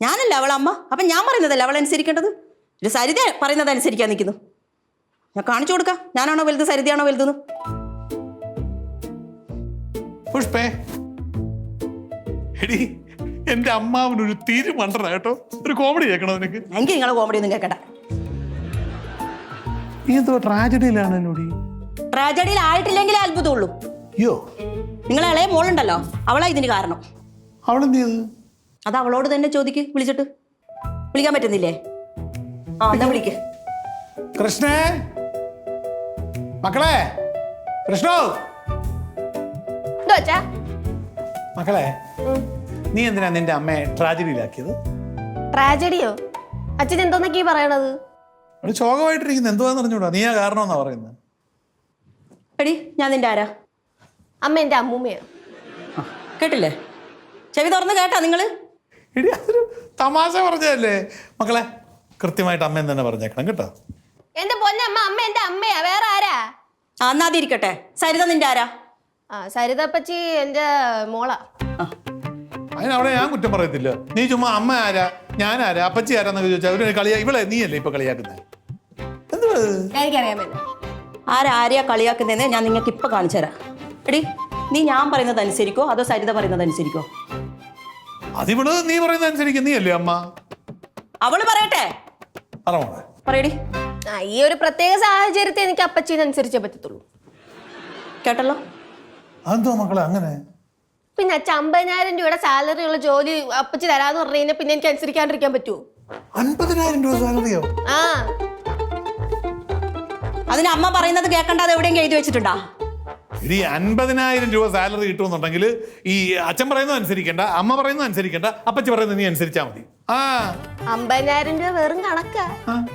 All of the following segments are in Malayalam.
ഞാനല്ല അവളമ്മ. അപ്പം ഞാൻ പറയുന്നതല്ല അവൾ അനുസരിക്കേണ്ടത്. ഒരു സരിത പറയുന്നത് അനുസരിക്കാൻ നിൽക്കുന്നു. ഞാൻ കാണിച്ചു കൊടുക്കാം ഞാനാണോ വലുത് സരിതയാണോ വലുതെന്ന്. പുഷ്പേ, എടി എന്റെ അമ്മാവനൊരു തീരുമാനം കേട്ടോ. ഒരു കോമഡി കേൾക്കണോ നിനക്ക്? എനിക്ക് നിങ്ങളെ കോമഡി ഒന്നും കേൾക്കണ്ട. നീ എന്തോ ട്രാജഡിയിലാണ് എന്നോടി. ട്രാജഡിയിൽ ആയിട്ടില്ലെങ്കിലേ അത്ഭുതമുള്ളൂ. അയ്യോ, നിങ്ങളെ ഇളയ മോളുണ്ടല്ലോ, അവളാ ഇതിന് കാരണം. അവളെന്ത് ചെയ്ത്? അത് അവളോട് തന്നെ ചോദിക്ക്. വിളിച്ചിട്ട് വിളിക്കാൻ പറ്റുന്നില്ലേ? ആ എന്നാ വിളിക്ക്. കൃഷ്ണേ, മക്കളെ, കൃഷ്ണോ, മക്കളെ, നീ എന്തിനാ നിന്റെ അമ്മയെ ട്രാജഡിയിലാക്കിയത്? ട്രാജഡിയോ? അച്ഛൻ എന്തോന്നൊക്കെ പറയണത്? ഒരു ശോകമായിട്ടിരിക്കുന്നത് എന്തുവാന്ന് അറിഞ്ഞൂടാ. നീയാ കാരണമെന്നാ പറയുന്നത്. എടി ഞാൻ നിന്റെ ആരാ? അമ്മ എന്റെ അമ്മൂമ്മയാ. കേട്ടില്ലേ? ചെവി തുറന്ന് കേട്ടാ നിങ്ങള്? എടി അതൊരു തമാശ പറഞ്ഞതല്ലേ. മക്കളെ, കൃത്യമായിട്ട് അമ്മ തന്നെ പറഞ്ഞേക്കണം കേട്ടോ. എന്റെ പൊന്നമ്മ, അമ്മ എന്റെ അമ്മയാ, വേറെ ആരാ? എന്നാതിരിക്കട്ടെ. സരിത നിന്റെ ആരാ? സരിതപ്പച്ചി എന്റെ മോളാ. അതിനവിടെ ഞാൻ കുറ്റം പറയത്തില്ല. നീ ചുമ്മാ അമ്മ ആരാ ഞാൻ ആരാ അപ്പച്ചി ആരാന്നൊക്കെ ചോദിച്ചാൽ അവര് കളിയാ. ഇവളെ നീയല്ലേ ഇപ്പൊ കളിയാക്കുന്നത്? എനിക്കറിയാമല്ലോ ആരെയാ കളിയാക്കുന്നതെന്ന് ഞാൻ നിങ്ങൾക്ക് ഇപ്പൊ കാണിച്ചു തരാം. എടി നീ ഞാൻ പറയുന്നത് അനുസരിക്കോ അതോ സരിത പറയുന്നത് അനുസരിക്കോ? അതിവള് നീ പറയുന്നത് അനുസരിക്കും. നീ അല്ലേ അമ്മ? അവള് പറയട്ടെ. പറയടി. ഈ ഒരു പ്രത്യേക സാഹചര്യത്തെ എനിക്ക് അപ്പച്ചീനനുസരിച്ചേ പറ്റത്തുള്ളൂ. കേട്ടല്ലോ? അതെന്തോ മക്കളെ അങ്ങനെ? പിന്നെ അച്ഛൻ 50,000 രൂപയുടെ സാലറി ഉള്ള ജോലി അപ്പച്ചി തരാന്ന് പറഞ്ഞു കഴിഞ്ഞാൽ പിന്നെ എനിക്ക് അനുസരിക്കാണ്ടിരിക്കാൻ പറ്റുമോ? 50,000 രൂപ സാലറിയോ? ആ, അതിന് അമ്മ പറയുന്നത് കേൾക്കണ്ട. അത് എവിടെയെങ്കിലും എഴുതി വെച്ചിട്ടുണ്ടാ? ഇനി 50,000 രൂപ സാലറി കിട്ടുമെന്നുണ്ടെങ്കിൽ ഈ അച്ഛൻ പറയുന്നത് അനുസരിക്കണ്ട, അമ്മ പറയുന്നത് അനുസരിക്കണ്ട, അപ്പച്ചി പറയുന്നത് നീ അനുസരിച്ചാ മതി. 50,000 രൂപ വെറും കണക്കാ.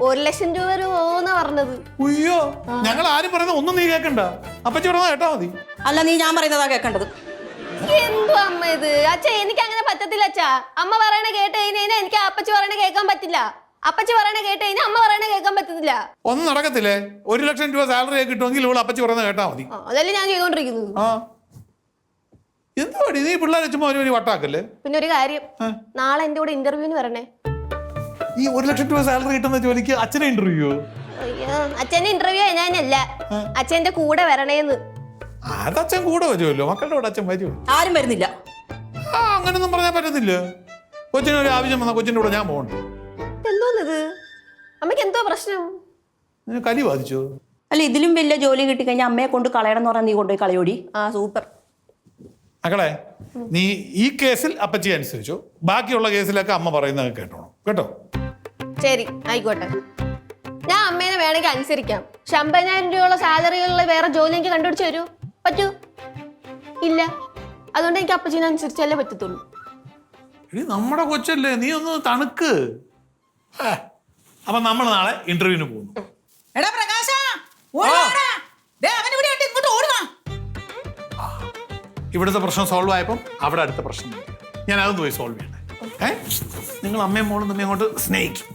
1,00,000 രൂപ രൂപ പറഞ്ഞത്. അയ്യോ, ഞങ്ങൾ ആരും പറയുന്നത് ഒന്നും നീ കേൾക്കണ്ട, അപ്പച്ചി പറയുന്നത് കേട്ടാ മതി. അല്ല നീ ഞാൻ പറയുന്നതാ കേൾക്കേണ്ടത്. എന്തോ അമ്മ ഇത്? അച്ഛാ എനിക്ക് അങ്ങനെ പറ്റത്തില്ല അച്ഛാ. അമ്മ പറയണ കേട്ട് കഴിഞ്ഞാൽ എനിക്ക് അപ്പച്ചി പറയണ കേൾക്കാൻ പറ്റില്ല. അപ്പച്ചി പറയണ കേട്ട് കഴിഞ്ഞാൽ അമ്മ പറയണ കേൾക്കാൻ പറ്റത്തില്ല. ഒന്നും നടക്കത്തില്ലേ? 1,00,000 രൂപ സാലറി കിട്ടുമെങ്കിൽ ഇവിടെ അപ്പച്ചി പറയുന്നത് കേട്ടാ മതി. അതല്ലേ ഞാൻ ചെയ്തോണ്ടിരിക്കുന്നത്. എന്തുവാടി നീ പിള്ളേരെ ചുമ്മാ ഒരു വട്ടാക്കല്ലേ? പിന്നെ ഒരു കാര്യം, നാളെ എന്റെ കൂടെ ഇന്റർവ്യൂവിന് വരണേ. ഈ 1,00,000 രൂപ സാലറി കിട്ടുന്ന ജോലിക്ക് അച്ഛനെ ഇന്റർവ്യൂ? അച്ഛന്റെ ഇന്റർവ്യൂ ഞാനല്ല, അച്ഛന്റെ കൂടെ വരണേന്ന്. അതച്ഛൻ കൂടെ വരുമല്ലോ, മക്കളുടെ കൂടെ അച്ഛൻ വരുമോ? ആരും വരുന്നില്ല. അങ്ങനൊന്നും പറഞ്ഞാൽ പറ്റത്തില്ല. കൊച്ചിനൊരു ആവശ്യം വന്നാൽ കൊച്ചിൻ്റെ കൂടെ ഞാൻ പോകണ്ട. എന്തോന്നിത്? അമ്മയ്ക്ക് എന്തോ പ്രശ്നം? കലി ബാധിച്ചോ? അല്ല ഇതിലും വലിയ ജോലി കിട്ടിക്കഴിഞ്ഞാൽ അമ്മയെ കൊണ്ട് കളയണം എന്ന് പറഞ്ഞാൽ നീ കൊണ്ടുപോയി കളയോടി. സൂപ്പർ. മക്കളെ, നീ ഈ കേസിൽ അപ്പച്ചി അനുസരിച്ചോ, ബാക്കിയുള്ള കേസിലൊക്കെ അമ്മ പറയുന്നത് കേട്ടോണം കേട്ടോ? ശരി, ആയിക്കോട്ടെ. ഞാൻ അമ്മേനെ വേണമെങ്കിൽ അനുസരിക്കാം. 50,000 രൂപയുള്ള സാലറിയുള്ള വേറെ ജോലി എനിക്ക് കണ്ടുപിടിച്ച് തരൂ? പറ്റൂ? ഇല്ല. അതുകൊണ്ട് എനിക്ക് അപ്പച്ചീനെ അനുസരിച്ചല്ലേ പറ്റത്തുള്ളൂ. നമ്മുടെ കൊച്ചല്ലേ, നീ ഒന്ന് തണുക്ക്. അപ്പൊ നമ്മൾ നാളെ ഇന്റർവ്യൂവിന് പോകുന്നു. ഇവിടുത്തെ പ്രശ്നം സോൾവ് ആയപ്പം അവിടെ അടുത്ത പ്രശ്നം ഞാൻ അതൊന്ന് പോയി സോൾവ് ചെയ്യണേ. നിങ്ങൾ അമ്മയും മോളും തമ്മിൽ അങ്ങോട്ട് സ്നേഹിക്കും.